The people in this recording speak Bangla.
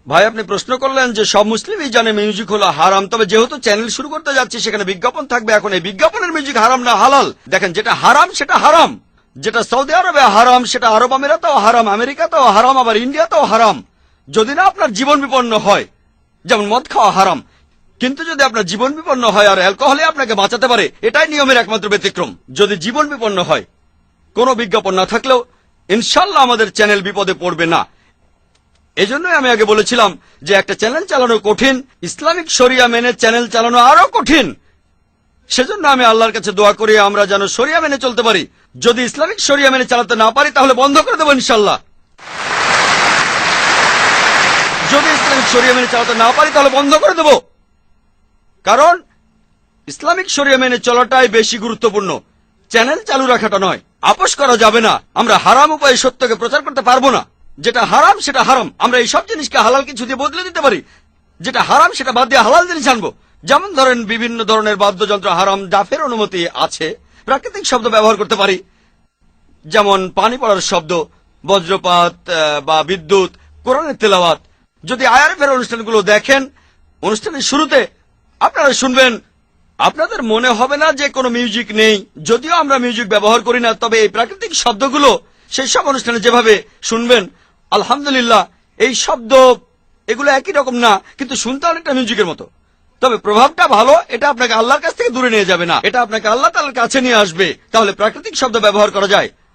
ভাই আপনি প্রশ্ন করলেন যে সব মুসলিমই জানে মিউজিক হলো হারাম, তবে যেহেতু চ্যানেল শুরু করতে যাচ্ছি সেখানে বিজ্ঞাপন থাকবে। এখন এই বিজ্ঞাপনের মিউজিক হারাম না হালাল? দেখেন, যেটা হারাম সেটা হারাম। যেটা সৌদি আরবে হারাম সেটা আরব আমিরাতেও হারাম, আমেরিকাতেও হারাম, আবার ইন্ডিয়াতেও হারাম, যদি না আপনার জীবন বিপন্ন হয়। যেমন মদ খাওয়া হারাম, কিন্তু যদি আপনার জীবন বিপন্ন হয় আর অ্যালকোহলে আপনাকে বাঁচাতে পারে, এটাই নিয়মের একমাত্র ব্যতিক্রম। যদি জীবন বিপন্ন হয়, কোনো বিজ্ঞাপন না থাকলেও ইনশাল্লাহ আমাদের চ্যানেল বিপদে পড়বে না। এজন্যই আমি আগে বলেছিলাম যে একটা চ্যানেল চালানো কঠিন, ইসলামিক শরিয়া মেনে চ্যানেল চালানো আরো কঠিন। সেজন্য আমি আল্লাহর কাছে দোয়া করি আমরা যেন শরিয়া মেনে চলতে পারি। যদি ইসলামিক শরিয়া মেনে চালাতে না পারি তাহলে বন্ধ করে দেবো ইনশাল্লাহ। যদি ইসলামিক শরিয়া মেনে চালাতে না পারি তাহলে বন্ধ করে দেব, কারণ ইসলামিক শরিয়া মেনে চলাটাই বেশি গুরুত্বপূর্ণ, চ্যানেল চালু রাখাটা নয়। আপোষ করা যাবে না, আমরা হারাম উপায়ে সত্যকে প্রচার করতে পারবো না। যেটা হারাম সেটা হারাম, আমরা এই সব জিনিসকে হালাল কিছু দিয়ে বদলে দিতে পারি। যেটা হারাম সেটা বাদ দিয়ে হালাল জিনিস আনবো। যেমন ধরেন বিভিন্ন ধরনের বাদ্যযন্ত্র হারাম, জাফের অনুমতি আছে। প্রাকৃতিক শব্দ ব্যবহার করতে পারি, যেমন পানি পড়ার শব্দ, বজ্রপাত বা বিদ্যুৎ, কোরআনের তেলাওয়াত। যদি আইআরএফের অনুষ্ঠানগুলো দেখেন, অনুষ্ঠানের শুরুতে আপনারা শুনবেন, আপনাদের মনে হবে না যে কোনো মিউজিক নেই। যদিও আমরা মিউজিক ব্যবহার করি না, তবে এই প্রাকৃতিক শব্দগুলো সেই সব অনুষ্ঠানে যেভাবে শুনবেন, আলহামদুলিল্লাহ এই শব্দ এগুলো একই রকম না, কিন্তু শুনতে অনেকটা মিউজিকের মতো। তবে প্রভাবটা ভালো, এটা আপনাকে আল্লাহর কাছ থেকে দূরে নিয়ে যাবে না, এটা আপনাকে আল্লাহ তাআলার কাছে নিয়ে আসবে। তাহলে প্রাকৃতিক শব্দ ব্যবহার করা যায়।